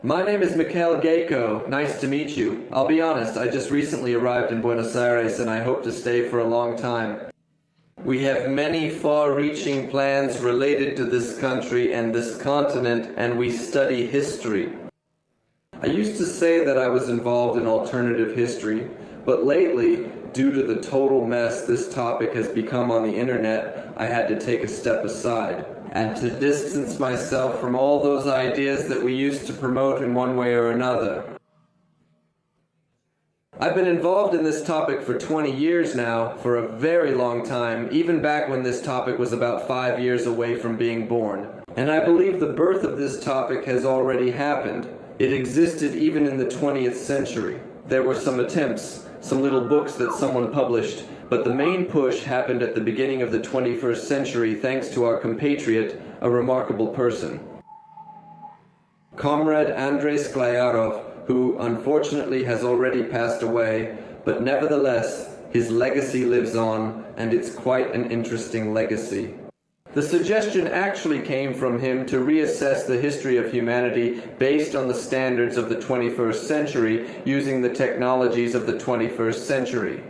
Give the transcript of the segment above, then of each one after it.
My name is Mikhail Gayko. Nice to meet you. I'll be honest, I just recently arrived in Buenos Aires and I hope to stay for a long time. We have many far-reaching plans related to this country and this continent, and we study history. I used to say that I was involved in alternative history, but lately, due to the total mess this topic has become on the internet, I had to take a step aside and to distance myself from all those ideas that we used to promote in one way or another. I've been involved in this topic for 20 years now, for a very long time, even back when this topic was about 5 years away from being born. And I believe the birth of this topic has already happened. It existed even in the 20th century. There were some attempts, some little books that someone published, but the main push happened at the beginning of the 21st century thanks to our compatriot, a remarkable person. Comrade Andrei Sklayarov, who unfortunately has already passed away, but nevertheless, his legacy lives on, and it's quite an interesting legacy. The suggestion actually came from him to reassess the history of humanity based on the standards of the 21st century, using the technologies of the 21st century.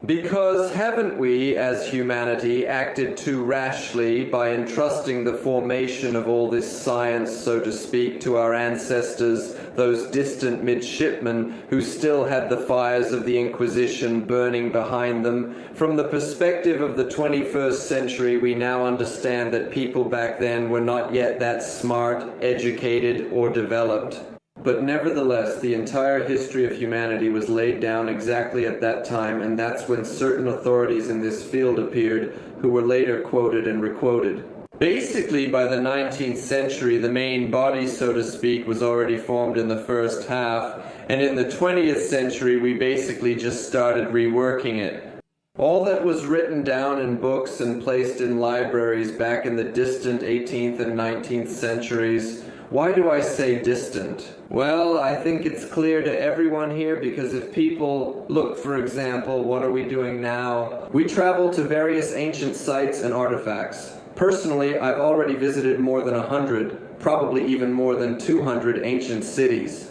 Because haven't we, as humanity, acted too rashly by entrusting the formation of all this science, so to speak, to our ancestors, those distant midshipmen who still had the fires of the Inquisition burning behind them? From the perspective of the 21st century, we now understand that people back then were not yet that smart, educated, or developed. But nevertheless, the entire history of humanity was laid down exactly at that time, and that's when certain authorities in this field appeared, who were later quoted and requoted. Basically, by the 19th century, the main body, so to speak, was already formed in the first half, and in the 20th century, we basically just started reworking it. All that was written down in books and placed in libraries back in the distant 18th and 19th centuries. Why do I say distant? Well, I think it's clear to everyone here, because if people look, for example, what are we doing now? We travel to various ancient sites and artifacts. Personally, I've already visited more than 100, probably even more than 200 ancient cities.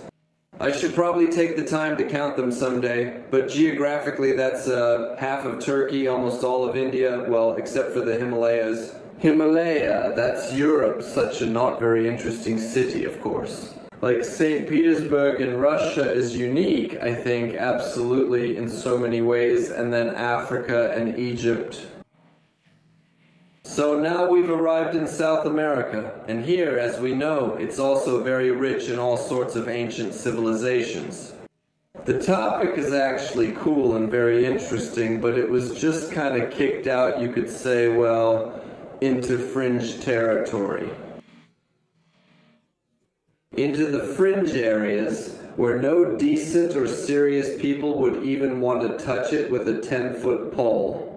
I should probably take the time to count them someday, but geographically that's half of Turkey, almost all of India, well, except for the Himalayas. Himalaya, that's Europe, such a not very interesting city, of course. Like St. Petersburg in Russia is unique, I think, absolutely in so many ways, and then Africa and Egypt. So now we've arrived in South America, and here, as we know, it's also very rich in all sorts of ancient civilizations. The topic is actually cool and very interesting, but it was just kind of kicked out, you could say, well, into fringe territory. Into the fringe areas where no decent or serious people would even want to touch it with a 10-foot pole.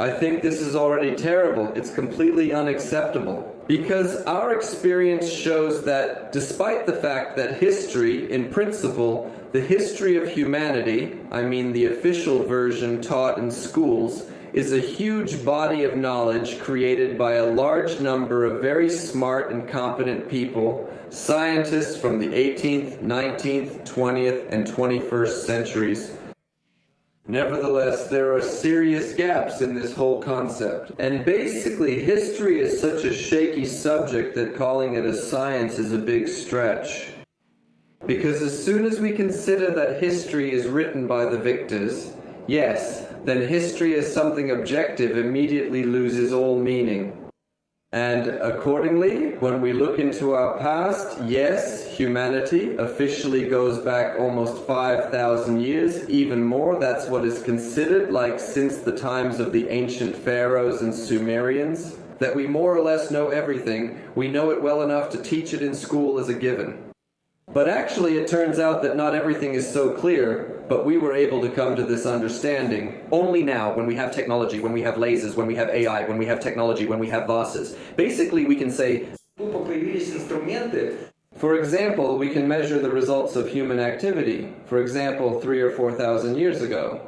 I think this is already terrible. It's completely unacceptable. Because our experience shows that despite the fact that history, in principle, the history of humanity, I mean the official version taught in schools, is a huge body of knowledge created by a large number of very smart and competent people, scientists from the 18th, 19th, 20th, and 21st centuries. Nevertheless, there are serious gaps in this whole concept. And basically, history is such a shaky subject that calling it a science is a big stretch. Because as soon as we consider that history is written by the victors, yes, then history as something objective immediately loses all meaning. And accordingly, when we look into our past, yes, humanity officially goes back almost 5,000 years, even more. That's what is considered, like since the times of the ancient pharaohs and Sumerians, that we more or less know everything. We know it well enough to teach it in school as a given. But actually, it turns out that not everything is so clear, but we were able to come to this understanding only now, when we have technology, when we have lasers, when we have AI, when we have technology, when we have vases. Basically, we can say, for example, we can measure the results of human activity, for example, 3,000 or 4,000 years ago.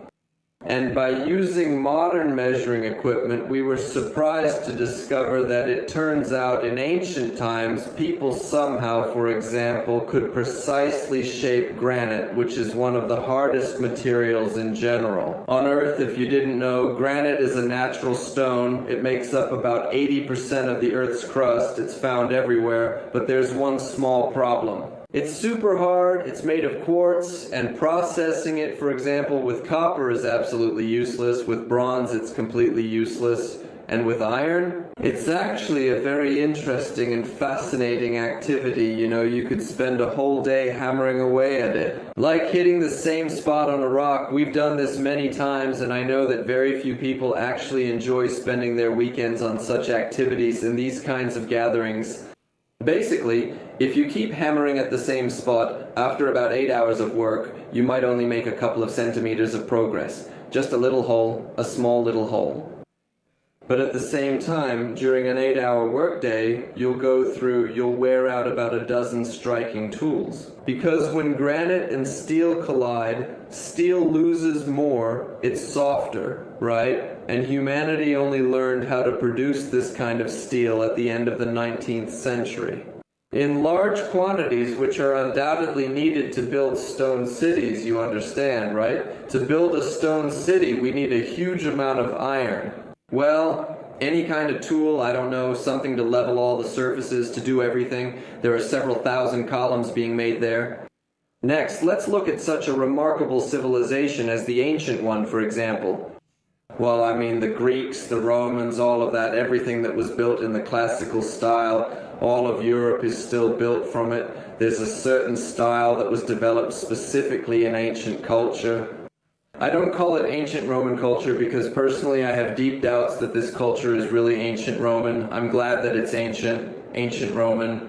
And by using modern measuring equipment, we were surprised to discover that it turns out in ancient times, people somehow, for example, could precisely shape granite, which is one of the hardest materials in general. On Earth, if you didn't know, granite is a natural stone. It makes up about 80% of the Earth's crust. It's found everywhere, but there's one small problem. It's super hard, it's made of quartz, and processing it, for example, with copper is absolutely useless, with bronze it's completely useless, and with iron, it's actually a very interesting and fascinating activity. You know, you could spend a whole day hammering away at it. Like hitting the same spot on a rock, we've done this many times, and I know that very few people actually enjoy spending their weekends on such activities in these kinds of gatherings. Basically, if you keep hammering at the same spot, after about 8 hours of work, you might only make a couple of centimeters of progress. Just a little hole, a small little hole. But at the same time, during an 8-hour workday, you'll wear out about a dozen striking tools. Because when granite and steel collide, steel loses more, it's softer, right? And humanity only learned how to produce this kind of steel at the end of the 19th century. In large quantities, which are undoubtedly needed to build stone cities, you understand, right? To build a stone city, we need a huge amount of iron. Well, any kind of tool, I don't know, something to level all the surfaces, to do everything. There are several thousand columns being made there. Next, let's look at such a remarkable civilization as the ancient one, for example. Well, I mean, the Greeks, the Romans, all of that, everything that was built in the classical style, all of Europe is still built from it. There's a certain style that was developed specifically in ancient culture. I don't call it ancient Roman culture because personally I have deep doubts that this culture is really ancient Roman. I'm glad that it's ancient Roman.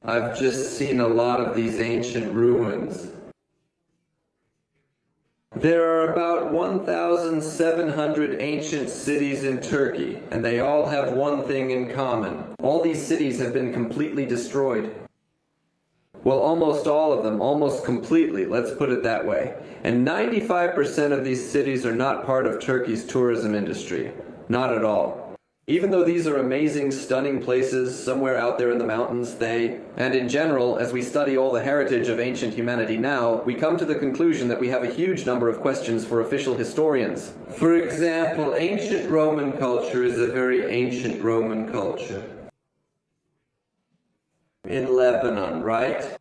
I've just seen a lot of these ancient ruins. There are about 1,700 ancient cities in Turkey, and they all have one thing in common. All these cities have been completely destroyed. Well, almost all of them, almost completely, let's put it that way. And 95% of these cities are not part of Turkey's tourism industry. Not at all. Even though these are amazing, stunning places somewhere out there in the mountains, and in general, as we study all the heritage of ancient humanity now, we come to the conclusion that we have a huge number of questions for official historians. For example, ancient Roman culture is a very ancient Roman culture. In Lebanon, right?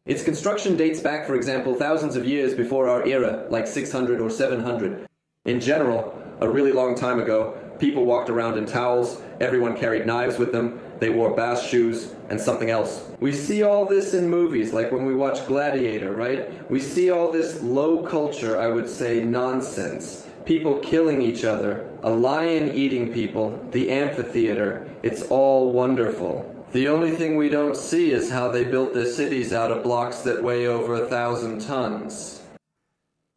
Its construction dates back, for example, thousands of years before our era, like 600 or 700. In general, a really long time ago, people walked around in towels, everyone carried knives with them, they wore bass shoes, and something else. We see all this in movies, like when we watch Gladiator, right? We see all this low culture, I would say, nonsense. People killing each other, a lion eating people, the amphitheater. It's all wonderful. The only thing we don't see is how they built their cities out of blocks that weigh over 1,000 tons.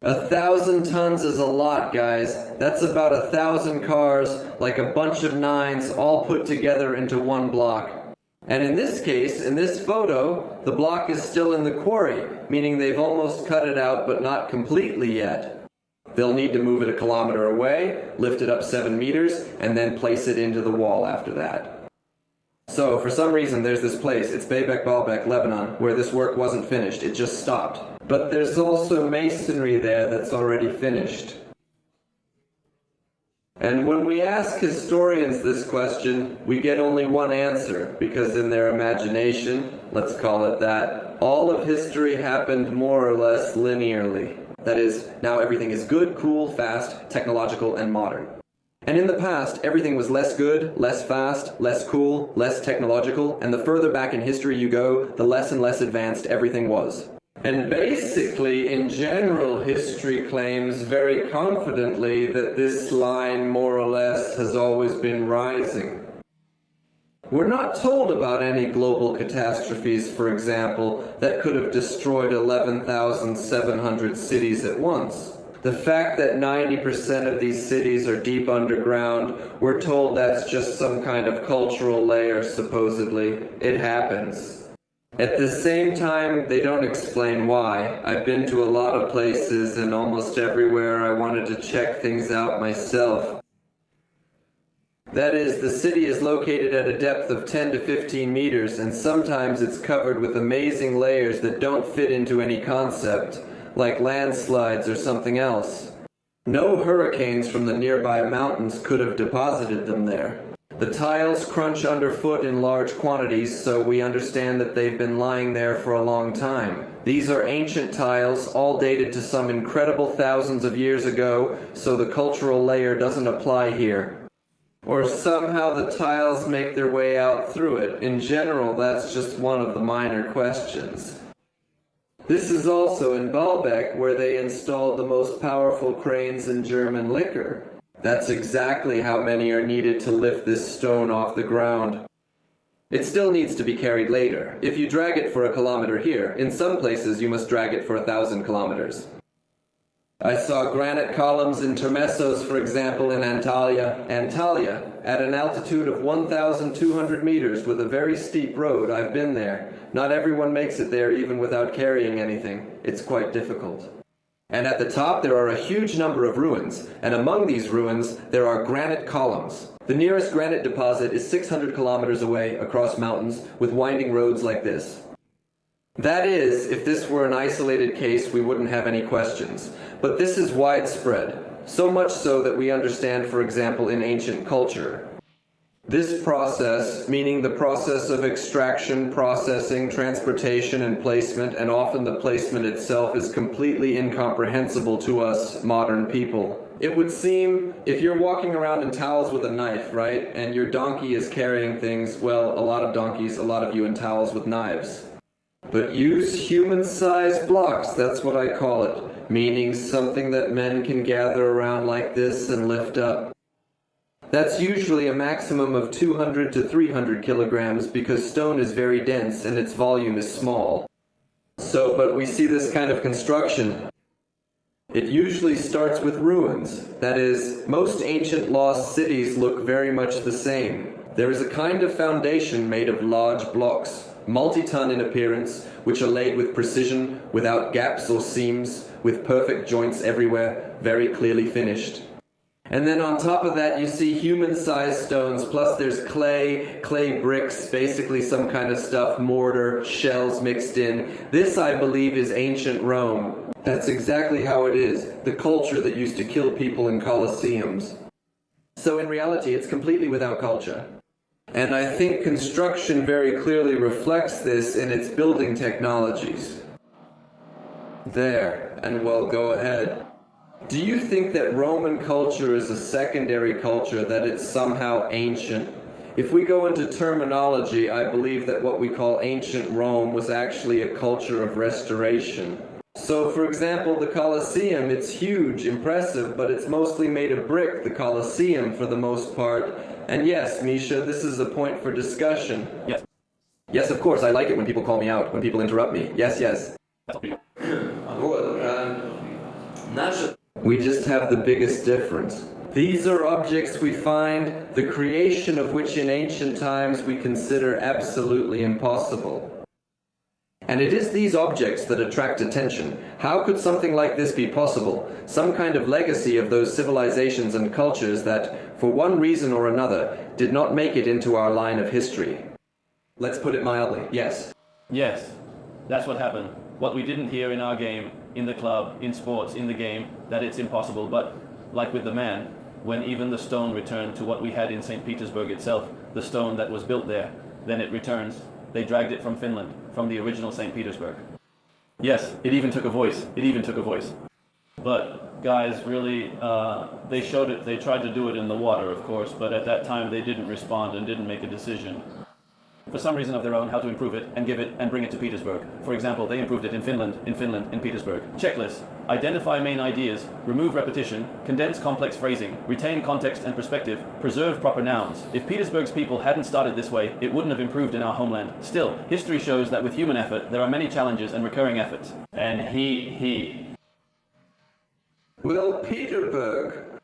1,000 tons is a lot, guys. That's about 1,000 cars, like a bunch of nines, all put together into one block. And in this case, in this photo, the block is still in the quarry, meaning they've almost cut it out, but not completely yet. They'll need to move it a kilometer away, lift it up 7 meters, and then place it into the wall after that. So, for some reason, there's this place, it's Beylik Baalbek, Lebanon, where this work wasn't finished, it just stopped. But there's also masonry there that's already finished. And when we ask historians this question, we get only one answer, because in their imagination, let's call it that, all of history happened more or less linearly. That is, now everything is good, cool, fast, technological, and modern. And in the past, everything was less good, less fast, less cool, less technological, and the further back in history you go, the less and less advanced everything was. And basically, in general, history claims very confidently that this line, more or less, has always been rising. We're not told about any global catastrophes, for example, that could have destroyed 11,700 cities at once. The fact that 90% of these cities are deep underground, we're told that's just some kind of cultural layer, supposedly. It happens. At the same time, they don't explain why. I've been to a lot of places, and almost everywhere I wanted to check things out myself. That is, the city is located at a depth of 10 to 15 meters, and sometimes it's covered with amazing layers that don't fit into any concept, like landslides or something else. No hurricanes from the nearby mountains could have deposited them there. The tiles crunch underfoot in large quantities, so we understand that they've been lying there for a long time. These are ancient tiles, all dated to some incredible thousands of years ago, so the cultural layer doesn't apply here. Or somehow the tiles make their way out through it. In general, that's just one of the minor questions. This is also in Baalbek, where they installed the most powerful cranes in German liquor. That's exactly how many are needed to lift this stone off the ground. It still needs to be carried later. If you drag it for a kilometer here, in some places you must drag it for 1,000 kilometers. I saw granite columns in Termessos, for example, in Antalya, at an altitude of 1,200 meters with a very steep road. I've been there. Not everyone makes it there even without carrying anything. It's quite difficult. And at the top there are a huge number of ruins, and among these ruins there are granite columns. The nearest granite deposit is 600 kilometers away across mountains with winding roads like this. That is, if this were an isolated case, we wouldn't have any questions. But this is widespread, so much so that we understand, for example, in ancient culture. This process, meaning the process of extraction, processing, transportation, and placement, and often the placement itself, is completely incomprehensible to us modern people. It would seem, if you're walking around in towels with a knife, right, and your donkey is carrying things, well, a lot of donkeys, a lot of you in towels with knives. But use human-sized blocks, that's what I call it, meaning something that men can gather around like this and lift up. That's usually a maximum of 200 to 300 kilograms because stone is very dense and its volume is small. But we see this kind of construction. It usually starts with ruins. That is, most ancient lost cities look very much the same. There is a kind of foundation made of large blocks, multi-ton in appearance, which are laid with precision, without gaps or seams, with perfect joints everywhere, very clearly finished. And then on top of that you see human-sized stones, plus there's clay bricks, basically some kind of stuff, mortar, shells mixed in. This, I believe, is ancient Rome. That's exactly how it is, the culture that used to kill people in colosseums. So in reality, it's completely without culture. And I think construction very clearly reflects this in its building technologies. There, and well, go ahead. Do you think that Roman culture is a secondary culture, that it's somehow ancient? If we go into terminology, I believe that what we call ancient Rome was actually a culture of restoration. So, for example, the Colosseum, it's huge, impressive, but it's mostly made of brick, the Colosseum, for the most part. And yes, Misha, this is a point for discussion. Yes. Yes, of course, I like it when people call me out, when people interrupt me. Yes. We just have the biggest difference. These are objects we find, the creation of which in ancient times we consider absolutely impossible. And it is these objects that attract attention. How could something like this be possible? Some kind of legacy of those civilizations and cultures that, for one reason or another, did not make it into our line of history. Let's put it mildly, yes. Yes, that's what happened. What we didn't hear in our game, in the club, in sports, in the game, that it's impossible. But, like with the man, when even the stone returned to what we had in St. Petersburg itself, the stone that was built there, then it returns. They dragged it from Finland, from the original St. Petersburg. Yes, it even took a voice. But guys, really, they showed it, they tried to do it in the water, of course, but at that time they didn't respond and didn't make a decision. For some reason of their own, how to improve it and give it and bring it to Petersburg. For example, they improved it in Finland, in Petersburg. Checklist. Identify main ideas, remove repetition, condense complex phrasing, retain context and perspective, preserve proper nouns. If Petersburg's people hadn't started this way, it wouldn't have improved in our homeland. Still, history shows that with human effort, there are many challenges and recurring efforts. And he. Well, Petersburg.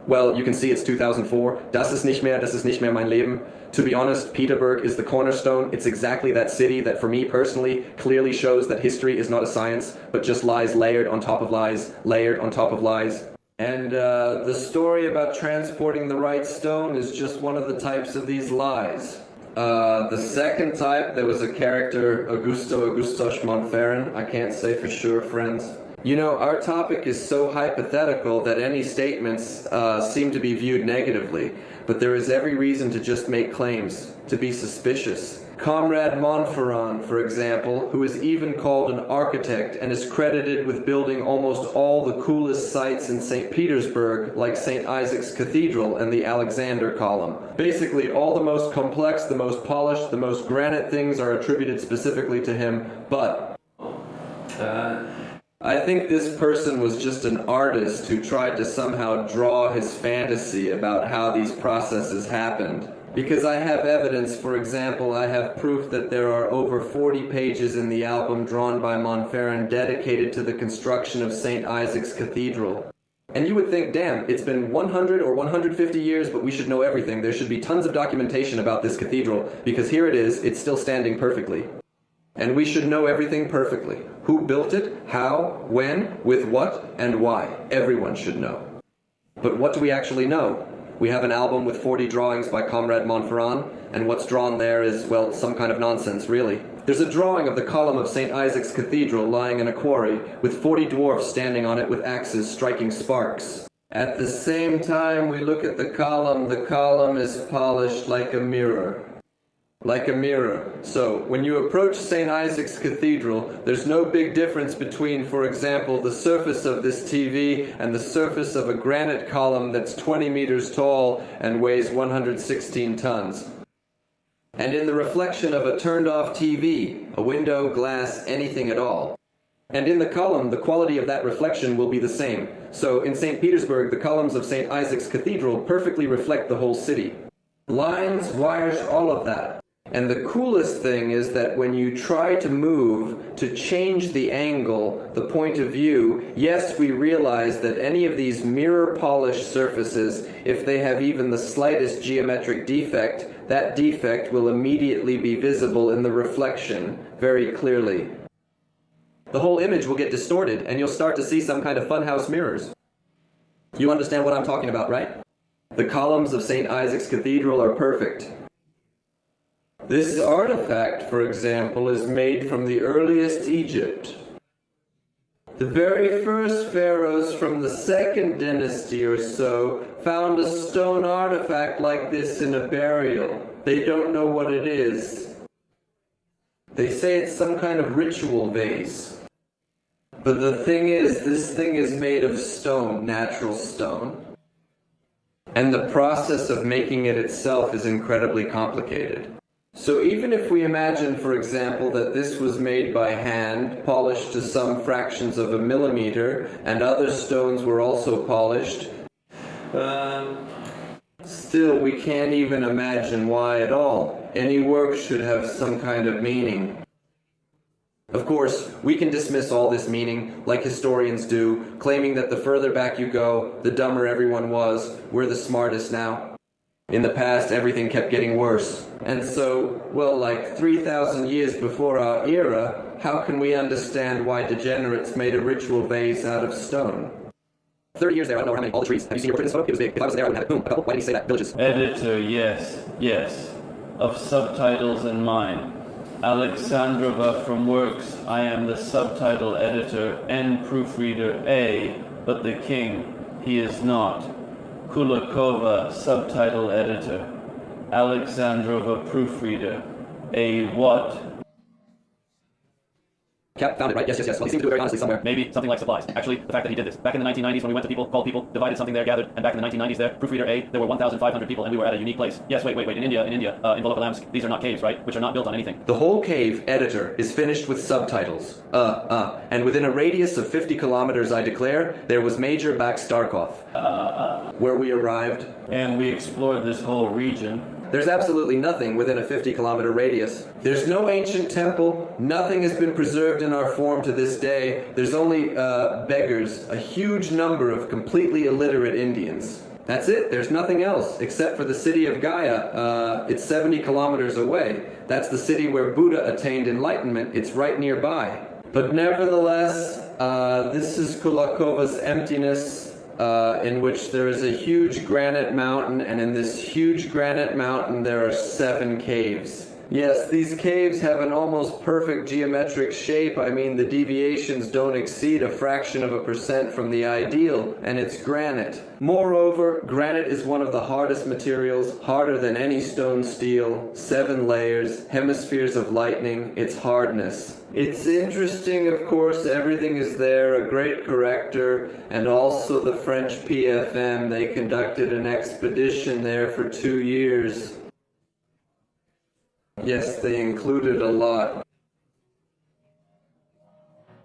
Well, you can see it's 2004. Das ist nicht mehr mein Leben. To be honest, Petersburg is the cornerstone. It's exactly that city that, for me personally, clearly shows that history is not a science, but just lies layered on top of lies, layered on top of lies. And the story about transporting the right stone is just one of the types of these lies. The second type, there was a character, Augustus Montferrand. I can't say for sure, friends. You know, our topic is so hypothetical that any statements seem to be viewed negatively, but there is every reason to just make claims, to be suspicious. Comrade Montferrand, for example, who is even called an architect and is credited with building almost all the coolest sites in St. Petersburg, like St. Isaac's Cathedral and the Alexander Column. Basically, all the most complex, the most polished, the most granite things are attributed specifically to him, but I think this person was just an artist who tried to somehow draw his fantasy about how these processes happened. Because I have evidence, for example, I have proof that there are over 40 pages in the album drawn by Montferrand dedicated to the construction of St. Isaac's Cathedral. And you would think, damn, it's been 100 or 150 years, but we should know everything. There should be tons of documentation about this cathedral, because here it is, it's still standing perfectly. And we should know everything perfectly. Who built it, how, when, with what, and why. Everyone should know. But what do we actually know? We have an album with 40 drawings by Comrade Montferrand, and what's drawn there is, well, some kind of nonsense, really. There's a drawing of the column of St. Isaac's Cathedral lying in a quarry, with 40 dwarfs standing on it with axes striking sparks. At the same time we look at the column is polished like a mirror. Like a mirror. So, when you approach St. Isaac's Cathedral, there's no big difference between, for example, the surface of this TV and the surface of a granite column that's 20 meters tall and weighs 116 tons. And in the reflection of a turned-off TV, a window, glass, anything at all. And in the column, the quality of that reflection will be the same. So, in St. Petersburg, the columns of St. Isaac's Cathedral perfectly reflect the whole city. Lines, wires, all of that. And the coolest thing is that when you try to move, to change the angle, the point of view, yes, we realize that any of these mirror-polished surfaces, if they have even the slightest geometric defect, that defect will immediately be visible in the reflection very clearly. The whole image will get distorted, and you'll start to see some kind of funhouse mirrors. You understand what I'm talking about, right? The columns of St. Isaac's Cathedral are perfect. This artifact, for example, is made from the earliest Egypt. The very first pharaohs from the second dynasty or so found a stone artifact like this in a burial. They don't know what it is. They say it's some kind of ritual vase. But the thing is, this thing is made of stone, natural stone. And the process of making it itself is incredibly complicated. So even if we imagine, for example, that this was made by hand, polished to some fractions of a millimeter, and other stones were also polished, still we can't even imagine why at all. Any work should have some kind of meaning. Of course, we can dismiss all this meaning, like historians do, claiming that the further back you go, the dumber everyone was, we're the smartest now. In the past, everything kept getting worse. And so, well, like 3,000 years before our era, how can we understand why degenerates made a ritual vase out of stone? 30 years there, I don't know how many, all the trees. Have you seen your footprint in this photo? It was big. If I was there, I would have it. Boom, a couple. Why did he say that? Villages. Editor, yes. Of subtitles in mine. Alexandrova from Works, I am the subtitle editor and proofreader A, but the king, he is not. Kulakova, subtitle editor. Alexandrova, proofreader. A what? Cap found it, right? Yes. Well, he seemed to do it very honestly somewhere. Maybe something like supplies. Actually, the fact that he did this. Back in the 1990s when we went to people, called people, divided something there, gathered, and back in the 1990s there, proofreader A, there were 1,500 people and we were at a unique place. Yes, wait, in India, in Volokholamsk, these are not caves, right? Which are not built on anything. The whole cave, editor, is finished with subtitles. And within a radius of 50 kilometers, I declare, there was Major Bakstarkov. Where we arrived. And we explored this whole region. There's absolutely nothing within a 50-kilometer radius. There's no ancient temple. Nothing has been preserved in our form to this day. There's only beggars, a huge number of completely illiterate Indians. That's it. There's nothing else except for the city of Gaia. It's 70 kilometers away. That's the city where Buddha attained enlightenment. It's right nearby. But nevertheless, this is Kulakova's emptiness, in which there is a huge granite mountain, and in this huge granite mountain there are 7 caves. Yes, these caves have an almost perfect geometric shape. I mean, the deviations don't exceed a fraction of a percent from the ideal, and it's granite. Moreover, granite is one of the hardest materials, harder than any stone steel, 7 layers, hemispheres of lightning, its hardness. It's interesting, of course, everything is there, a great corrector, and also the French PFM. They conducted an expedition there for 2 years. Yes, they included a lot.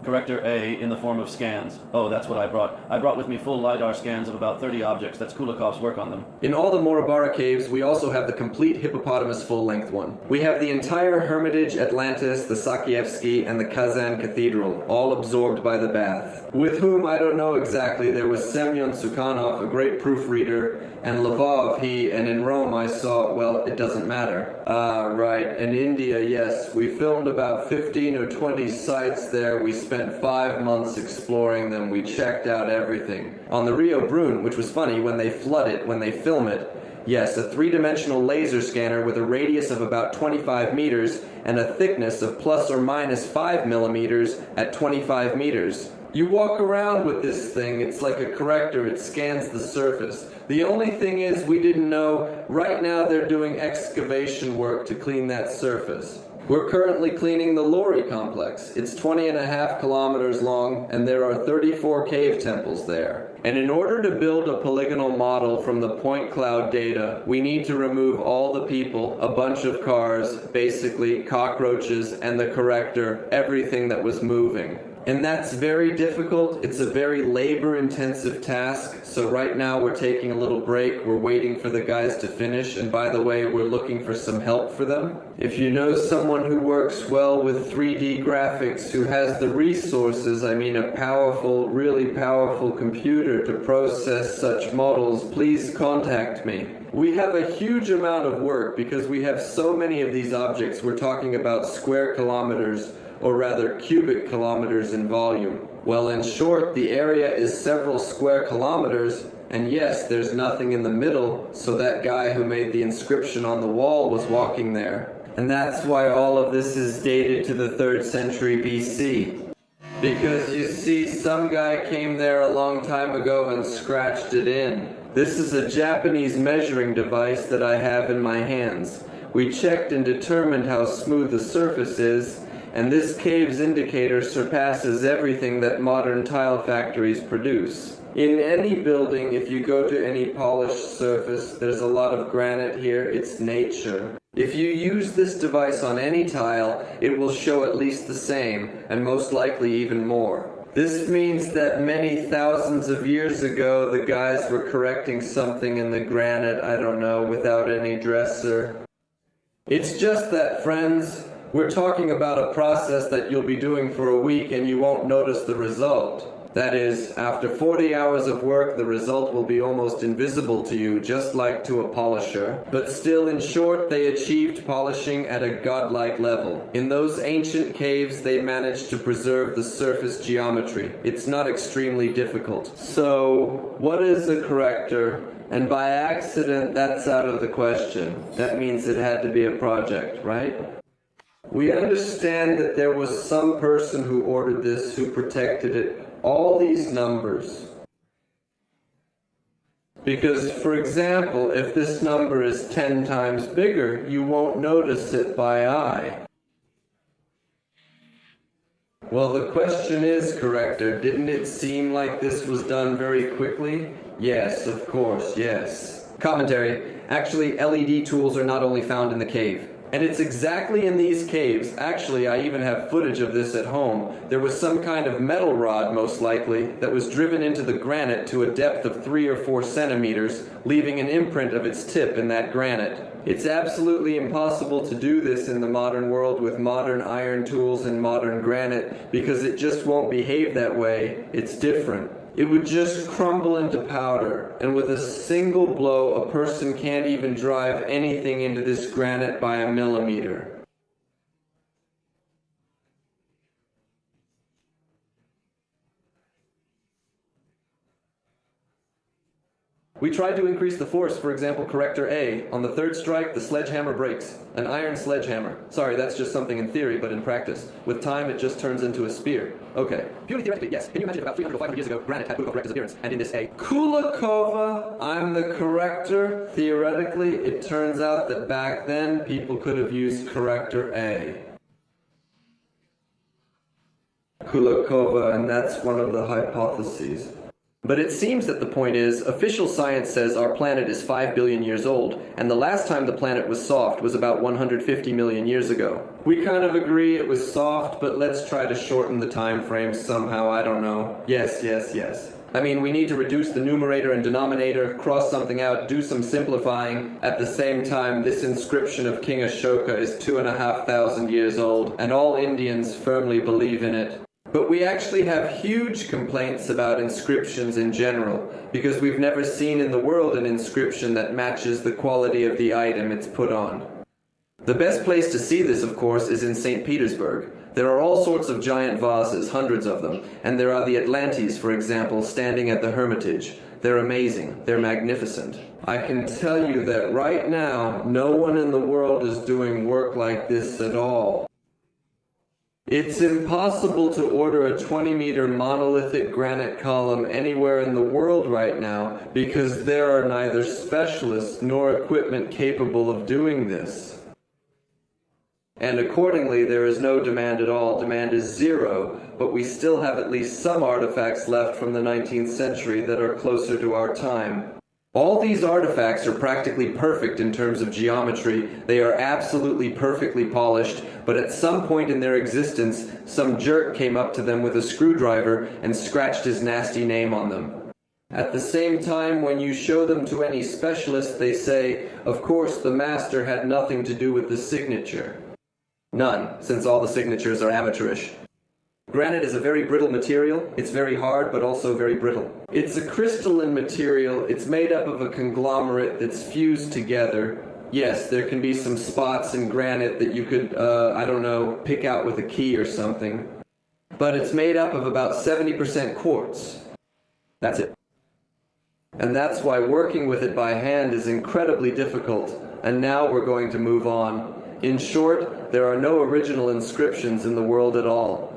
Corrector A in the form of scans. Oh, that's what I brought. I brought with me full LiDAR scans of about 30 objects. That's Kulikov's work on them. In all the Morabara caves, we also have the complete hippopotamus full-length one. We have the entire Hermitage, Atlantis, the Sakievsky, and the Kazan Cathedral, all absorbed by the bath. With whom, I don't know exactly, there was Semyon Sukhanov, a great proofreader, and Lvov, and in Rome I saw, well, it doesn't matter. Right, in India, yes, we filmed about 15 or 20 sites there. We spent 5 months exploring them. We checked out everything. On the Rio Brun, which was funny, when they flood it, when they film it, yes, a 3-dimensional laser scanner with a radius of about 25 meters and a thickness of plus or minus 5 millimeters at 25 meters. You walk around with this thing, it's like a corrector, it scans the surface. The only thing is, we didn't know, right now they're doing excavation work to clean that surface. We're currently cleaning the Lori complex. It's 20.5 kilometers long, and there are 34 cave temples there. And in order to build a polygonal model from the point cloud data, we need to remove all the people, a bunch of cars, basically cockroaches, and the corrector, everything that was moving. And that's very difficult. It's a very labor-intensive task. So right now we're taking a little break. We're waiting for the guys to finish. And by the way, we're looking for some help for them. If you know someone who works well with 3D graphics, who has the resources, I mean a powerful, really powerful computer to process such models, please contact me. We have a huge amount of work because we have so many of these objects. We're talking about square kilometers, or rather cubic kilometers in volume. Well, in short, the area is several square kilometers, and yes, there's nothing in the middle, so that guy who made the inscription on the wall was walking there. And that's why all of this is dated to the 3rd century BC. Because you see, some guy came there a long time ago and scratched it in. This is a Japanese measuring device that I have in my hands. We checked and determined how smooth the surface is, and this cave's indicator surpasses everything that modern tile factories produce. In any building, if you go to any polished surface, there's a lot of granite here, it's nature. If you use this device on any tile, it will show at least the same, and most likely even more. This means that many thousands of years ago, the guys were correcting something in the granite, I don't know, without any dresser. It's just that, friends, we're talking about a process that you'll be doing for a week and you won't notice the result. That is, after 40 hours of work, the result will be almost invisible to you, just like to a polisher. But still, in short, they achieved polishing at a godlike level. In those ancient caves, they managed to preserve the surface geometry. It's not extremely difficult. So, what is a corrector? And by accident, that's out of the question. That means it had to be a project, right? We understand that there was some person who ordered this, who protected it. All these numbers. Because, for example, if this number is 10 times bigger, you won't notice it by eye. Well, the question is, corrector, didn't it seem like this was done very quickly? Yes, of course, yes. Commentary. Actually, LED tools are not only found in the cave. And it's exactly in these caves, actually I even have footage of this at home, there was some kind of metal rod, most likely, that was driven into the granite to a depth of 3 or 4 centimeters, leaving an imprint of its tip in that granite. It's absolutely impossible to do this in the modern world with modern iron tools and modern granite, because it just won't behave that way. It's different. it would just crumble into powder, and with a single blow, a person can't even drive anything into this granite by a millimeter. We tried to increase the force, for example, corrector A. On the third strike, the sledgehammer breaks. An iron sledgehammer. Sorry, that's just something in theory, but in practice. With time, it just turns into a spear. Okay. Purely theoretically, yes. Can you imagine about 300 or 500 years ago, granite had Kulakov correct its appearance, and in this A. Kulakova, I'm the corrector. Theoretically, it turns out that back then, people could have used corrector A. Kulakova, and that's one of the hypotheses. But it seems that the point is, official science says our planet is 5 billion years old, and the last time the planet was soft was about 150 million years ago. We kind of agree it was soft, but let's try to shorten the time frame somehow, I don't know. Yes. I mean, we need to reduce the numerator and denominator, cross something out, do some simplifying. At the same time, this inscription of King Ashoka is 2,500 years old, and all Indians firmly believe in it. But we actually have huge complaints about inscriptions in general, because we've never seen in the world an inscription that matches the quality of the item it's put on. The best place to see this, of course, is in St. Petersburg. There are all sorts of giant vases, hundreds of them, and there are the Atlantes, for example, standing at the Hermitage. They're amazing. They're magnificent. I can tell you that right now, no one in the world is doing work like this at all. It's impossible to order a 20-meter monolithic granite column anywhere in the world right now because there are neither specialists nor equipment capable of doing this. And accordingly, there is no demand at all. Demand is zero, but we still have at least some artifacts left from the 19th century that are closer to our time. All these artifacts are practically perfect in terms of geometry. They are absolutely perfectly polished, but at some point in their existence, some jerk came up to them with a screwdriver and scratched his nasty name on them. At the same time, when you show them to any specialist, they say, of course, the master had nothing to do with the signature. None, since all the signatures are amateurish. Granite is a very brittle material. It's very hard, but also very brittle. It's a crystalline material. It's made up of a conglomerate that's fused together. Yes, there can be some spots in granite that you could, pick out with a key or something. But it's made up of about 70% quartz. That's it. And that's why working with it by hand is incredibly difficult. And now we're going to move on. In short, there are no original inscriptions in the world at all.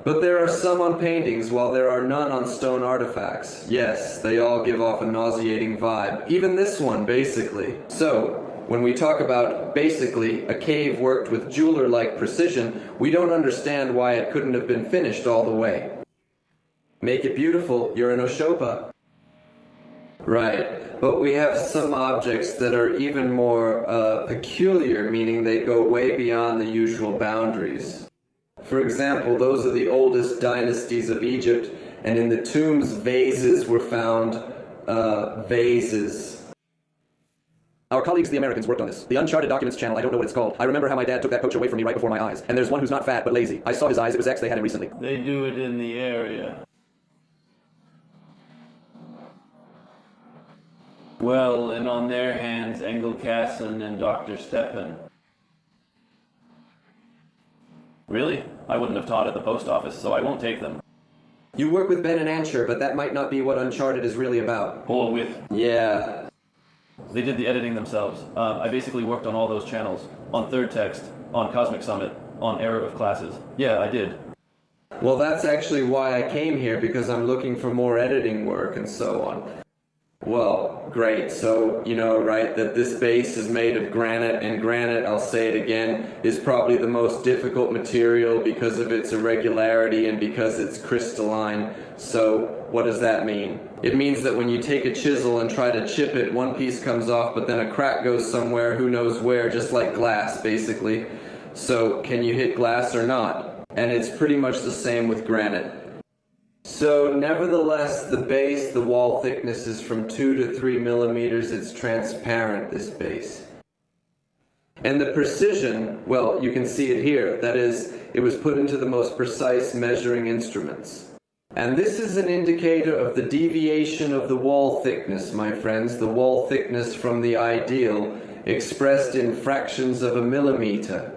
But there are some on paintings, while there are none on stone artifacts. Yes, they all give off a nauseating vibe. Even this one, basically. So, when we talk about, basically, a cave worked with jeweler-like precision, we don't understand why it couldn't have been finished all the way. Make it beautiful, you're an Oshopa. Right, but we have some objects that are even more peculiar, meaning they go way beyond the usual boundaries. For example, those are the oldest dynasties of Egypt, and in the tombs, vases were found, vases. Our colleagues, the Americans, worked on this. The Uncharted Documents channel, I don't know what it's called. I remember how my dad took that coach away from me right before my eyes. And there's one who's not fat, but lazy. I saw his eyes, it was X, they had him recently. They do it in the area. Well, and on their hands, Engel Casson and Dr. Stepan. Really? I wouldn't have taught at the post office, so I won't take them. You work with Ben and Ansher, but that might not be what Uncharted is really about. Or with? Yeah. They did the editing themselves. I basically worked on all those channels. On Third Text, on Cosmic Summit, on Error of Classes. Yeah, I did. Well, that's actually why I came here, because I'm looking for more editing work and so on. Well, great. So, you know, right, that this base is made of granite, and granite, I'll say it again, is probably the most difficult material because of its irregularity and because it's crystalline. So, what does that mean? It means that when you take a chisel and try to chip it, one piece comes off, but then a crack goes somewhere, who knows where, just like glass, basically. So, can you hit glass or not? And it's pretty much the same with granite. So, nevertheless, the base, the wall thickness is from 2 to 3 millimeters. It's transparent, this base. And the precision, well, you can see it here. That is, it was put into the most precise measuring instruments. And this is an indicator of the deviation of the wall thickness, my friends, the wall thickness from the ideal, expressed in fractions of a millimeter.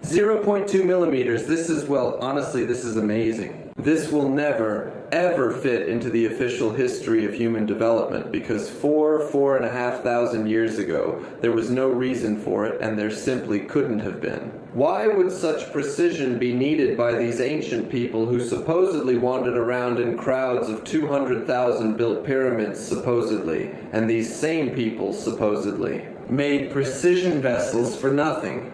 0.2 millimeters, this is, well, honestly, this is amazing. This will never, ever fit into the official history of human development because 4,500 years ago, there was no reason for it and there simply couldn't have been. Why would such precision be needed by these ancient people who supposedly wandered around in crowds of 200,000 built pyramids, supposedly, and these same people, supposedly, made precision vessels for nothing?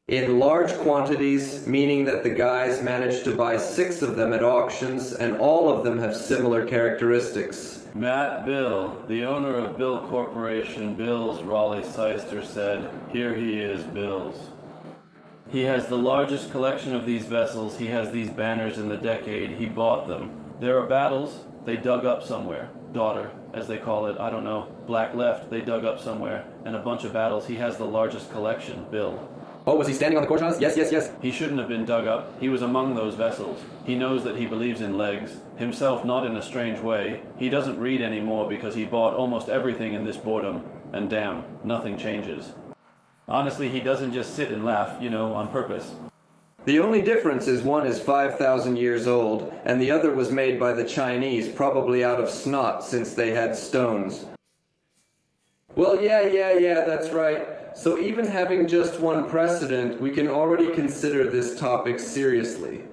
In large quantities, meaning that the guys managed to buy 6 of them at auctions, and all of them have similar characteristics. Matt Bill, the owner of Bill Corporation, Bill's Raleigh Seister, said, "Here he is, Bill's." He has the largest collection of these vessels. He has these banners in the decade. He bought them. There are battles they dug up somewhere. Daughter, as they call it, I don't know. Black Left, they dug up somewhere. And a bunch of battles. He has the largest collection, Bill. Oh, was he standing on the courthouse? Yes. He shouldn't have been dug up. He was among those vessels. He knows that he believes in legs. Himself not in a strange way. He doesn't read anymore because he bought almost everything in this boredom. And damn, nothing changes. Honestly, he doesn't just sit and laugh, on purpose. The only difference is one is 5,000 years old, and the other was made by the Chinese, probably out of snot since they had stones. Well, yeah, that's right. So even having just one precedent, we can already consider this topic seriously.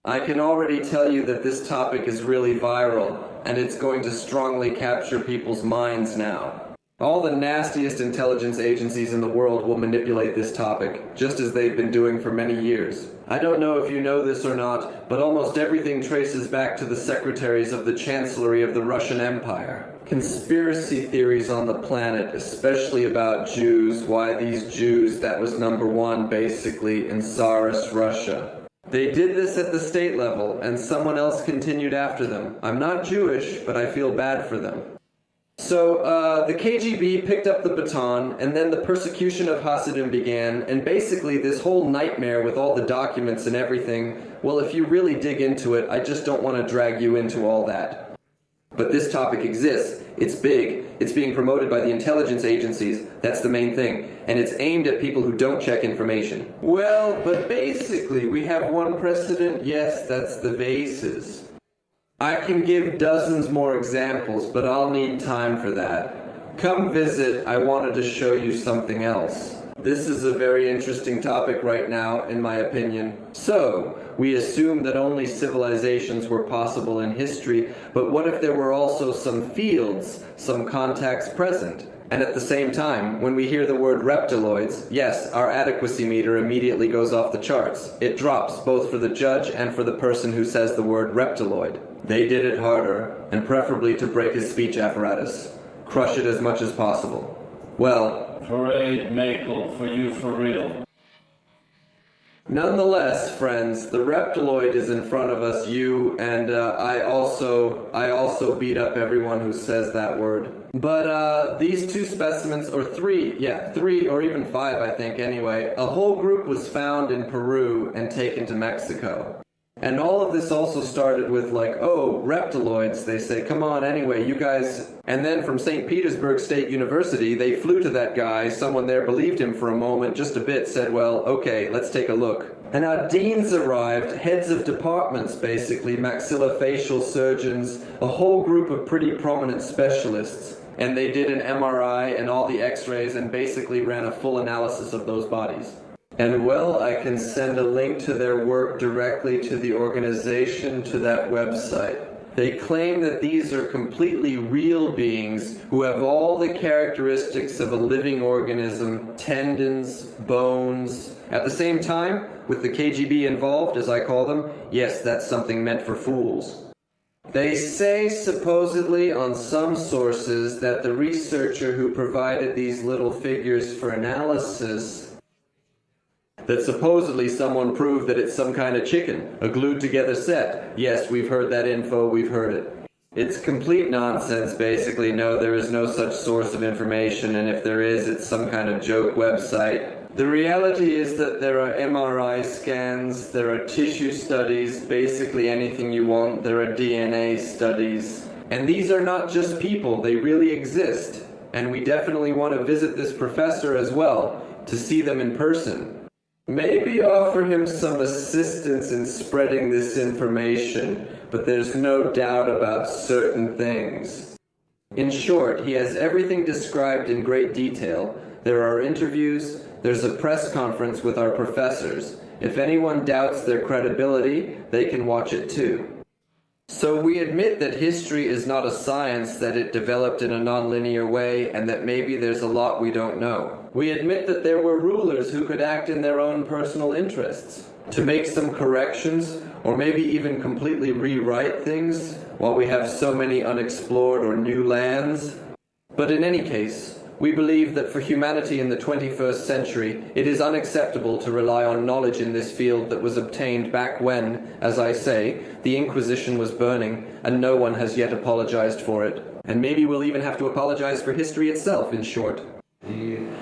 I can already tell you that this topic is really viral, and it's going to strongly capture people's minds now. All the nastiest intelligence agencies in the world will manipulate this topic, just as they've been doing for many years. I don't know if you know this or not, but almost everything traces back to the secretaries of the Chancellery of the Russian Empire. Conspiracy theories on the planet, especially about Jews, why these Jews, that was number one basically in Tsarist Russia. They did this at the state level, and someone else continued after them. I'm not Jewish, but I feel bad for them. So, the KGB picked up the baton, and then the persecution of Hasidim began, and basically this whole nightmare with all the documents and everything, well, if you really dig into it, I just don't want to drag you into all that. But this topic exists, it's big, it's being promoted by the intelligence agencies, that's the main thing, and it's aimed at people who don't check information. Well, but basically, we have one precedent, yes, that's the vases. I can give dozens more examples, but I'll need time for that. Come visit, I wanted to show you something else. This is a very interesting topic right now, in my opinion. So, we assume that only civilizations were possible in history, but what if there were also some fields, some contacts present? And at the same time, when we hear the word reptiloids, yes, our adequacy meter immediately goes off the charts. It drops both for the judge and for the person who says the word reptiloid. They did it harder, and preferably to break his speech apparatus. Crush it as much as possible. Well, Parade Makel for you for real. Nonetheless, friends, the reptiloid is in front of us, you, and I also beat up everyone who says that word. But these 2 specimens, or 3 or even 5 I think anyway, a whole group was found in Peru and taken to Mexico. And all of this also started with reptiloids, they say, come on anyway, you guys. And then from St. Petersburg State University, they flew to that guy, someone there believed him for a moment, just a bit, said, well, okay, let's take a look. And our deans arrived, heads of departments basically, maxillofacial surgeons, a whole group of pretty prominent specialists. And they did an MRI and all the x-rays and basically ran a full analysis of those bodies. And well, I can send a link to their work directly to the organization, to that website. They claim that these are completely real beings who have all the characteristics of a living organism, tendons, bones. At the same time, with the KGB involved, as I call them, yes, that's something meant for fools. They say, supposedly, on some sources, that the researcher who provided these little figures for analysis, that supposedly someone proved that it's some kind of chicken, a glued together set. Yes, we've heard that info, we've heard it. It's complete nonsense, basically. No, there is no such source of information, and if there is, it's some kind of joke website. The reality is that there are MRI scans, there are tissue studies, basically anything you want, there are DNA studies. And these are not just people, they really exist. And we definitely want to visit this professor as well, to see them in person. Maybe offer him some assistance in spreading this information, but there's no doubt about certain things. In short, he has everything described in great detail. There are interviews, there's a press conference with our professors. If anyone doubts their credibility, they can watch it too. So we admit that history is not a science, that it developed in a nonlinear way, and that maybe there's a lot we don't know. We admit that there were rulers who could act in their own personal interests, to make some corrections, or maybe even completely rewrite things, while we have so many unexplored or new lands. But in any case, we believe that for humanity in the 21st century, it is unacceptable to rely on knowledge in this field that was obtained back when, as I say, the Inquisition was burning, and no one has yet apologized for it. And maybe we'll even have to apologize for history itself, in short. In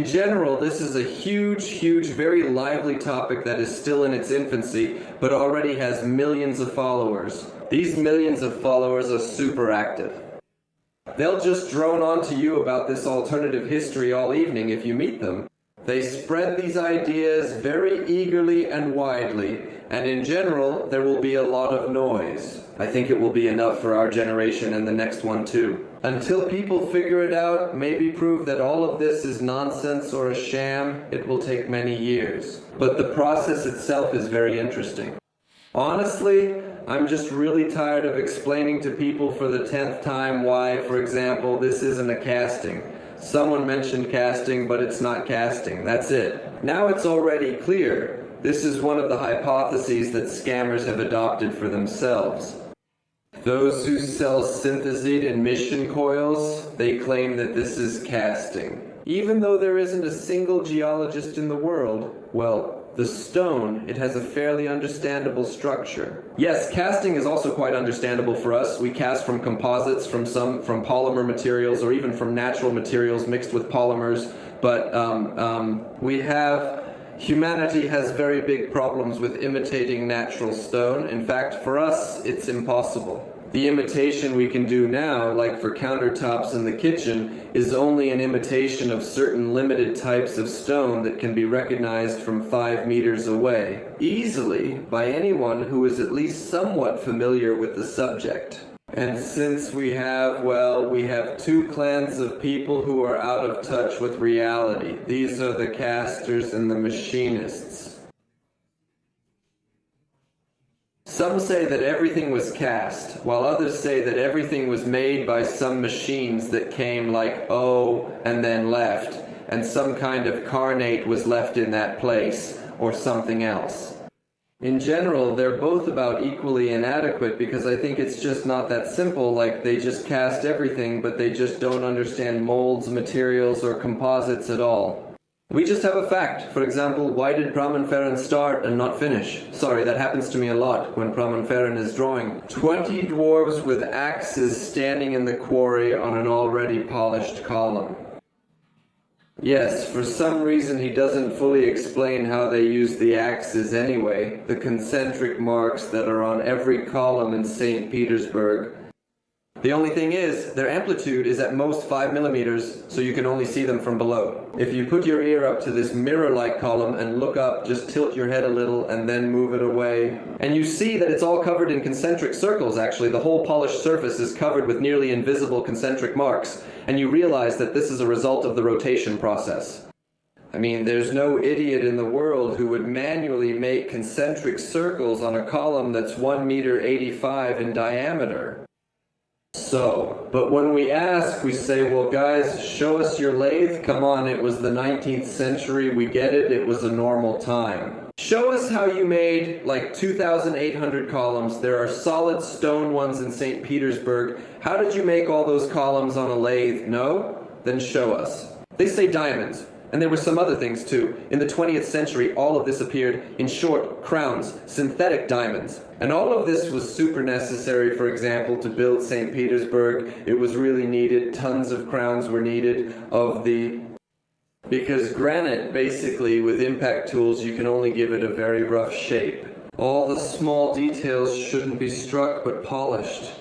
general, this is a huge, very lively topic that is still in its infancy, but already has millions of followers. These millions of followers are super active. They'll just drone on to you about this alternative history all evening if you meet them. They spread these ideas very eagerly and widely, and in general, there will be a lot of noise. I think it will be enough for our generation and the next one too. Until people figure it out, maybe prove that all of this is nonsense or a sham, it will take many years. But the process itself is very interesting. Honestly, I'm just really tired of explaining to people for the 10th time why, for example, this isn't a casting. Someone mentioned casting, but it's not casting. That's it. Now it's already clear. This is one of the hypotheses that scammers have adopted for themselves. Those who sell synthesite emission coils, they claim that this is casting. Even though there isn't a single geologist in the world, well, the stone, it has a fairly understandable structure. Yes, casting is also quite understandable for us. We cast from composites, from polymer materials, or even from natural materials mixed with polymers. But humanity has very big problems with imitating natural stone. In fact, for us, it's impossible. The imitation we can do now, like for countertops in the kitchen, is only an imitation of certain limited types of stone that can be recognized from 5 meters away, easily by anyone who is at least somewhat familiar with the subject. And since we have two clans of people who are out of touch with reality. These are the casters and the machinists. Some say that everything was cast, while others say that everything was made by some machines that came like, and then left, and some kind of carnate was left in that place, or something else. In general, they're both about equally inadequate because I think it's just not that simple, like they just cast everything, but they just don't understand molds, materials, or composites at all. We just have a fact. For example, why did Pramanferan start and not finish? Sorry, that happens to me a lot when Pramanferan is drawing. 20 dwarves with axes standing in the quarry on an already polished column. Yes, for some reason he doesn't fully explain how they use the axes anyway, the concentric marks that are on every column in St. Petersburg. The only thing is, their amplitude is at most 5 millimeters, so you can only see them from below. If you put your ear up to this mirror-like column and look up, just tilt your head a little and then move it away. And you see that it's all covered in concentric circles, actually. The whole polished surface is covered with nearly invisible concentric marks. And you realize that this is a result of the rotation process. I mean, there's no idiot in the world who would manually make concentric circles on a column that's 1 meter 85 in diameter. So, but when we ask, we say, well guys, show us your lathe. Come on, it was the 19th century, we get it, it was a normal time. Show us how you made like 2,800 columns. There are solid stone ones in St. Petersburg. How did you make all those columns on a lathe? No? Then show us. They say diamonds. And there were some other things too. In the 20th century, all of this appeared in short crowns, synthetic diamonds. And all of this was super necessary, for example, to build St. Petersburg. It was really needed. Tons of crowns were needed of the because granite, basically, with impact tools, you can only give it a very rough shape. All the small details shouldn't be struck but polished.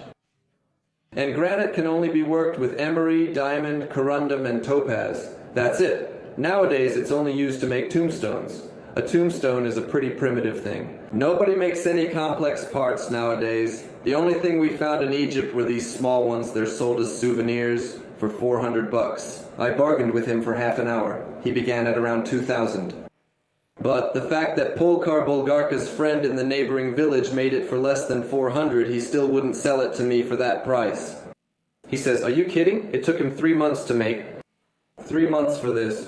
And granite can only be worked with emery, diamond, corundum, and topaz. That's it. Nowadays, it's only used to make tombstones. A tombstone is a pretty primitive thing. Nobody makes any complex parts nowadays. The only thing we found in Egypt were these small ones. They're sold as souvenirs for $400. I bargained with him for half an hour. He began at around 2,000. But the fact that Polkar Bulgarka's friend in the neighboring village made it for less than 400, he still wouldn't sell it to me for that price. He says, "Are you kidding? It took him 3 months to make. 3 months for this."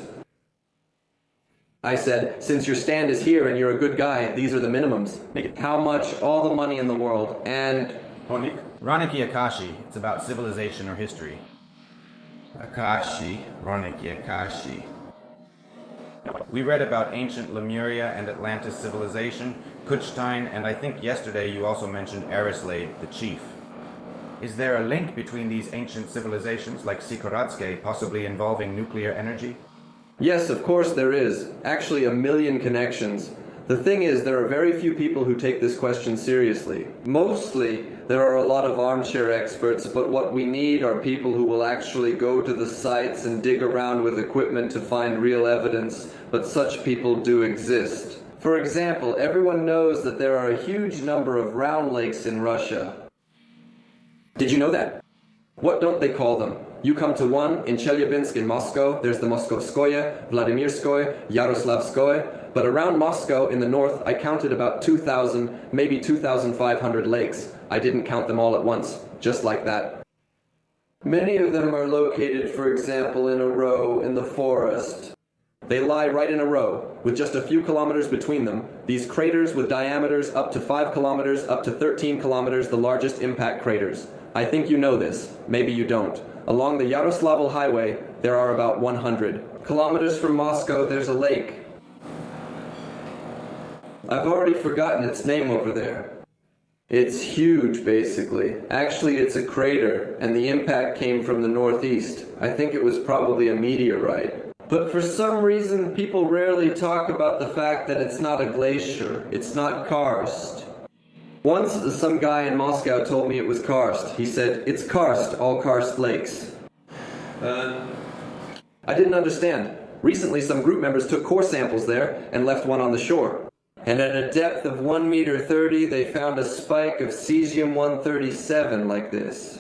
I said, "Since your stand is here and you're a good guy, these are the minimums." How much? All the money in the world. And... Roniki Akashi. It's about civilization or history. Akashi. Roniki Akashi. We read about ancient Lemuria and Atlantis civilization, Kutstein, and I think yesterday you also mentioned Arislade, the chief. Is there a link between these ancient civilizations, like Sikoratske, possibly involving nuclear energy? Yes, of course there is. Actually, 1,000,000 connections. The thing is, there are very few people who take this question seriously. Mostly, there are a lot of armchair experts, but what we need are people who will actually go to the sites and dig around with equipment to find real evidence, but such people do exist. For example, everyone knows that there are a huge number of round lakes in Russia. Did you know that? What don't they call them? You come to one in Chelyabinsk in Moscow, there's the Moskovskoye, Vladimirskoye, Yaroslavskoye, but around Moscow in the north I counted about 2,000, maybe 2,500 lakes. I didn't count them all at once, just like that. Many of them are located, for example, in a row in the forest. They lie right in a row, with just a few kilometers between them. These craters with diameters up to 5 kilometers, up to 13 kilometers, the largest impact craters. I think you know this, maybe you don't. Along the Yaroslavl highway, there are about 100. Kilometers from Moscow, there's a lake. I've already forgotten its name over there. It's huge, basically. Actually, it's a crater, and the impact came from the northeast. I think it was probably a meteorite. But for some reason, people rarely talk about the fact that it's not a glacier. It's not karst. Once, some guy in Moscow told me it was karst. He said, "It's karst, all karst lakes." I didn't understand. Recently, some group members took core samples there and left one on the shore. And at a depth of 1.30 meters, they found a spike of cesium-137 like this.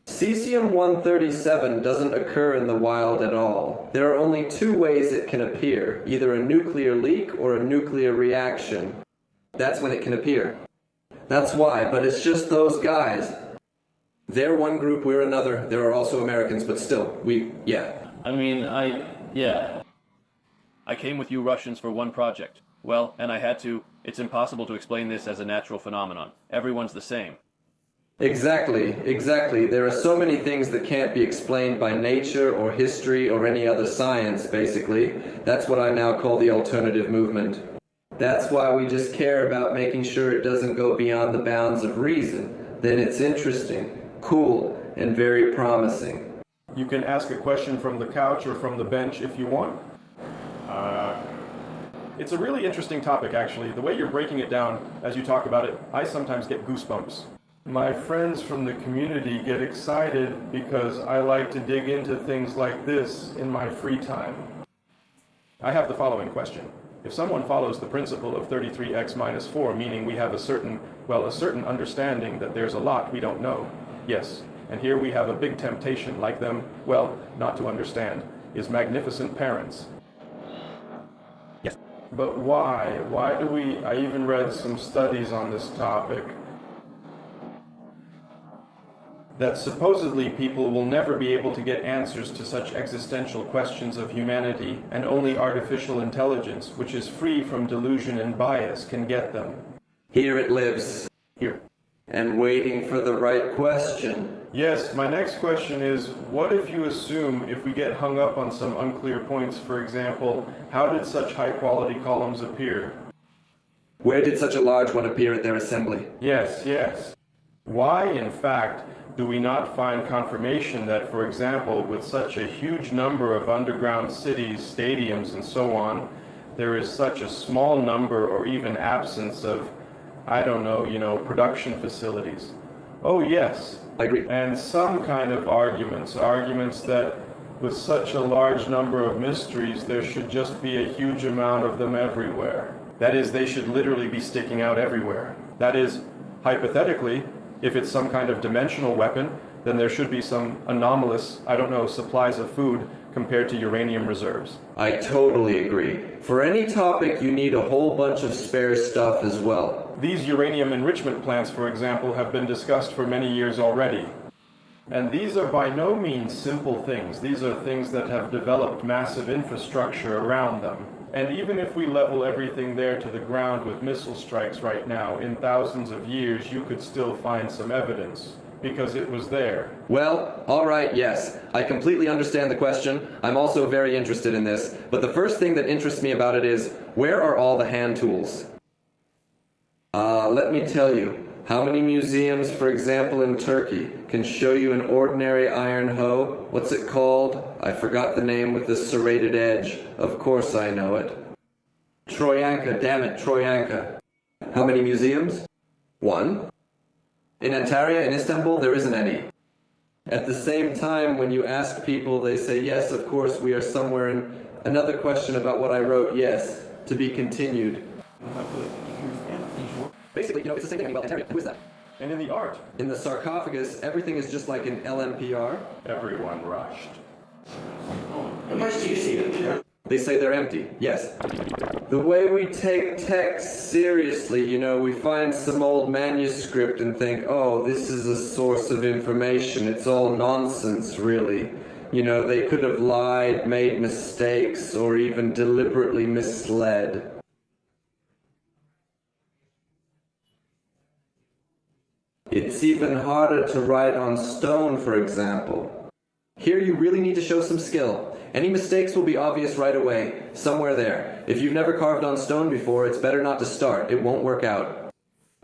Cesium-137 doesn't occur in the wild at all. There are only 2 ways it can appear, either a nuclear leak or a nuclear reaction. That's when it can appear. That's why, but it's just those guys. They're one group, we're another. There are also Americans, but still, I came with you Russians for one project. Well, and I had to. It's impossible to explain this as a natural phenomenon. Everyone's the same. Exactly. There are so many things that can't be explained by nature or history or any other science, basically. That's what I now call the alternative movement. That's why we just care about making sure it doesn't go beyond the bounds of reason. Then it's interesting, cool, and very promising. You can ask a question from the couch or from the bench if you want. It's a really interesting topic, actually. The way you're breaking it down as you talk about it, I sometimes get goosebumps. My friends from the community get excited because I like to dig into things like this in my free time. I have the following question. If someone follows the principle of 33x minus 4, meaning we have a certain understanding that there's a lot we don't know. Yes, and here we have a big temptation like them, not to understand, is magnificent parents. Yes. But why? I even read some studies on this topic. That supposedly people will never be able to get answers to such existential questions of humanity, and only artificial intelligence, which is free from delusion and bias, can get them. Here it lives. Here. And waiting for the right question. Yes, my next question is, what if you assume if we get hung up on some unclear points, for example, how did such high-quality columns appear? Where did such a large one appear at their assembly? Yes. Why, in fact, do we not find confirmation that, for example, with such a huge number of underground cities, stadiums, and so on, there is such a small number or even absence of, I don't know, production facilities? Oh, yes. I agree. And some kind of arguments that with such a large number of mysteries, there should just be a huge amount of them everywhere. That is, they should literally be sticking out everywhere. That is, hypothetically, if it's some kind of dimensional weapon, then there should be some anomalous, supplies of food compared to uranium reserves. I totally agree. For any topic, you need a whole bunch of spare stuff as well. These uranium enrichment plants, for example, have been discussed for many years already. And these are by no means simple things. These are things that have developed massive infrastructure around them. And even if we level everything there to the ground with missile strikes right now, in thousands of years, you could still find some evidence, because it was there. Well, all right, yes. I completely understand the question. I'm also very interested in this. But the first thing that interests me about it is, where are all the hand tools? Let me tell you. How many museums, for example, in Turkey, can show you an ordinary iron hoe? What's it called? I forgot the name with the serrated edge. Of course I know it. Troyanka, damn it, Troyanka. How many museums? One. In Antalya, in Istanbul, there isn't any. At the same time, when you ask people, they say, yes, of course, we are somewhere in... Another question about what I wrote, yes, to be continued. Basically, it's the same thing about Antalya. Who is that? And in the art. In the sarcophagus, everything is just like in LMPR. Everyone rushed. How much do you see it? They say they're empty, yes. The way we take text seriously, we find some old manuscript and think, oh, this is a source of information. It's all nonsense, really. They could have lied, made mistakes, or even deliberately misled. It's even harder to write on stone, for example. Here you really need to show some skill. Any mistakes will be obvious right away, somewhere there. If you've never carved on stone before, it's better not to start. It won't work out.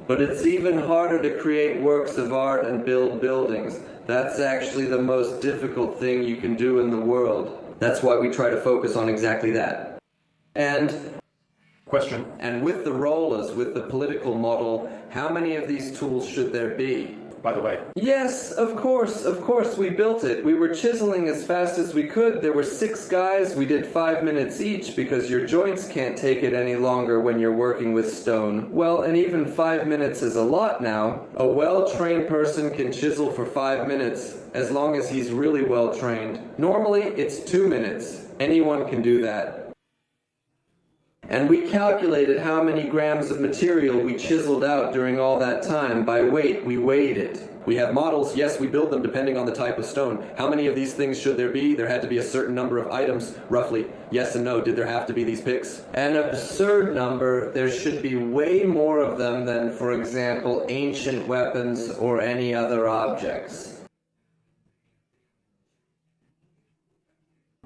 But it's even harder to create works of art and build buildings. That's actually the most difficult thing you can do in the world. That's why we try to focus on exactly that. Question. And with the rollers, with the political model, how many of these tools should there be? By the way. Yes, of course, we built it. We were chiseling as fast as we could. There were 6 guys. We did 5 minutes each because your joints can't take it any longer when you're working with stone. Well, and even 5 minutes is a lot now. A well-trained person can chisel for 5 minutes, as long as he's really well-trained. Normally, it's 2 minutes. Anyone can do that. And we calculated how many grams of material we chiseled out during all that time. By weight, we weighed it. We have models, yes, we build them depending on the type of stone. How many of these things should there be? There had to be a certain number of items, roughly. Yes and no, did there have to be these picks? An absurd number. There should be way more of them than, for example, ancient weapons or any other objects.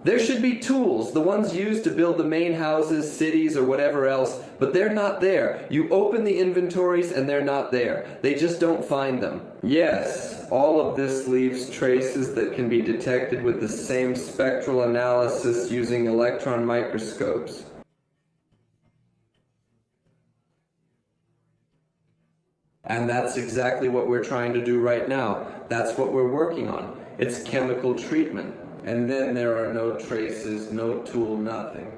There should be tools, the ones used to build the main houses, cities, or whatever else, but they're not there. You open the inventories and they're not there. They just don't find them. Yes, all of this leaves traces that can be detected with the same spectral analysis using electron microscopes. And that's exactly what we're trying to do right now. That's what we're working on. It's chemical treatment. And then there are no traces, no tool, nothing.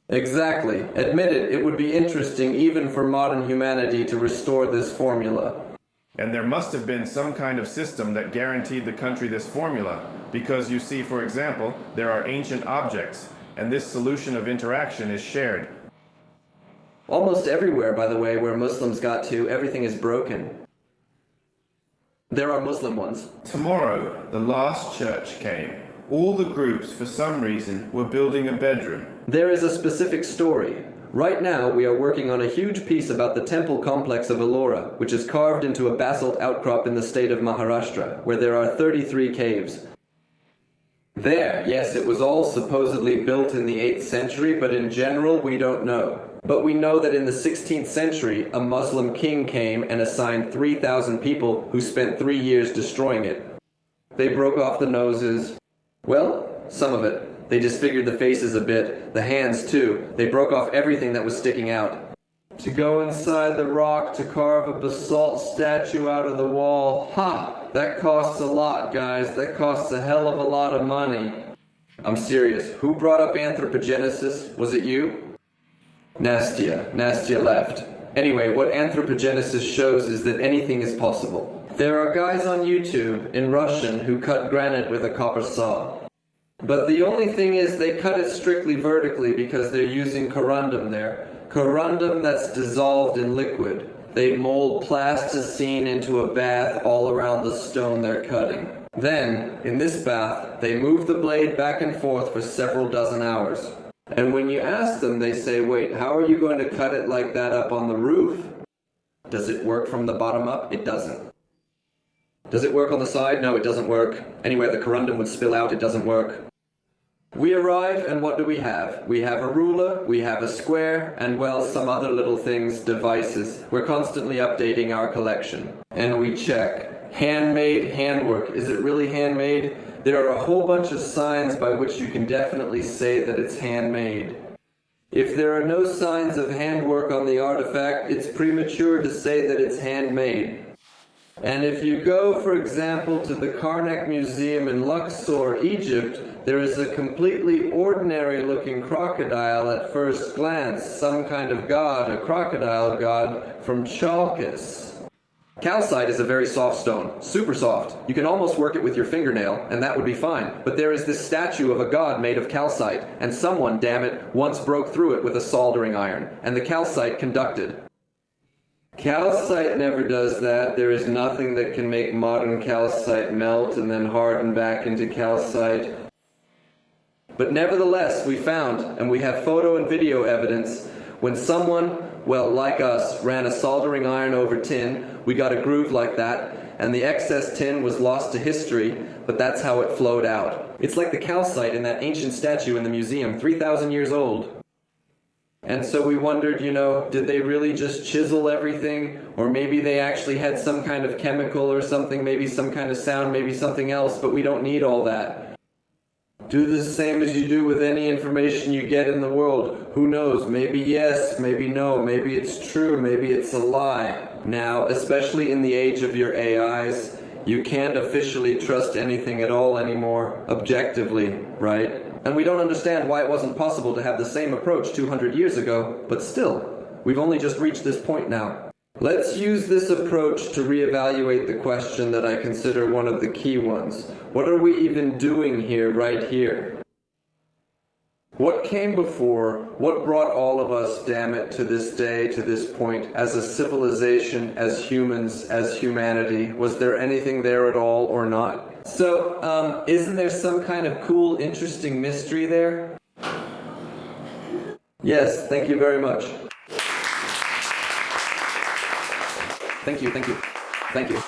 Exactly. Admit it, it would be interesting even for modern humanity to restore this formula. And there must have been some kind of system that guaranteed the country this formula, because you see, for example, there are ancient objects, and this solution of interaction is shared. Almost everywhere, by the way, where Muslims got to, everything is broken. There are Muslim ones. Tomorrow, the last church came. All the groups, for some reason, were building a bedroom. There is a specific story. Right now, we are working on a huge piece about the temple complex of Ellora, which is carved into a basalt outcrop in the state of Maharashtra, where there are 33 caves. There, yes, it was all supposedly built in the 8th century, but in general, we don't know. But we know that in the 16th century, a Muslim king came and assigned 3,000 people who spent 3 years destroying it. They broke off the noses. Well, some of it. They disfigured the faces a bit, the hands too. They broke off everything that was sticking out. To go inside the rock to carve a basalt statue out of the wall, that costs a lot, guys. That costs a hell of a lot of money. I'm serious. Who brought up anthropogenesis? Was it you? Nastia left. Anyway, what anthropogenesis shows is that anything is possible. There are guys on YouTube in Russian who cut granite with a copper saw. But the only thing is they cut it strictly vertically because they're using corundum there. Corundum that's dissolved in liquid. They mold plasticine into a bath all around the stone they're cutting. Then, in this bath, they move the blade back and forth for several dozen hours. And when you ask them, they say, wait, how are you going to cut it like that up on the roof? Does it work from the bottom up? It doesn't. Does it work on the side? No, it doesn't work. Anywhere the corundum would spill out, it doesn't work. We arrive, and what do we have? We have a ruler, we have a square, and well, some other little things, devices. We're constantly updating our collection. And we check. Handmade, handwork. Is it really handmade? There are a whole bunch of signs by which you can definitely say that it's handmade. If there are no signs of handwork on the artifact, it's premature to say that it's handmade. And if you go, for example, to the Karnak Museum in Luxor, Egypt, there is a completely ordinary-looking crocodile at first glance, some kind of god, a crocodile god from Chalkis. Calcite is a very soft stone, super soft. You can almost work it with your fingernail, and that would be fine. But there is this statue of a god made of calcite, and someone, damn it, once broke through it with a soldering iron, and the calcite conducted. Calcite never does that. There is nothing that can make modern calcite melt and then harden back into calcite. But nevertheless, we found, and we have photo and video evidence, when someone, well, like us, ran a soldering iron over tin, we got a groove like that, and the excess tin was lost to history, but that's how it flowed out. It's like the calcite in that ancient statue in the museum, 3,000 years old. And so we wondered, did they really just chisel everything? Or maybe they actually had some kind of chemical or something, maybe some kind of sound, maybe something else, but we don't need all that. Do the same as you do with any information you get in the world. Who knows? Maybe yes, maybe no, maybe it's true, maybe it's a lie. Now, especially in the age of your AIs, you can't officially trust anything at all anymore, objectively, right? And we don't understand why it wasn't possible to have the same approach 200 years ago, but still, we've only just reached this point now. Let's use this approach to reevaluate the question that I consider one of the key ones. What are we even doing here, right here? What came before? What brought all of us, damn it, to this day, to this point, as a civilization, as humans, as humanity? Was there anything there at all or not? So, isn't there some kind of cool, interesting mystery there? Yes, thank you very much. Thank you.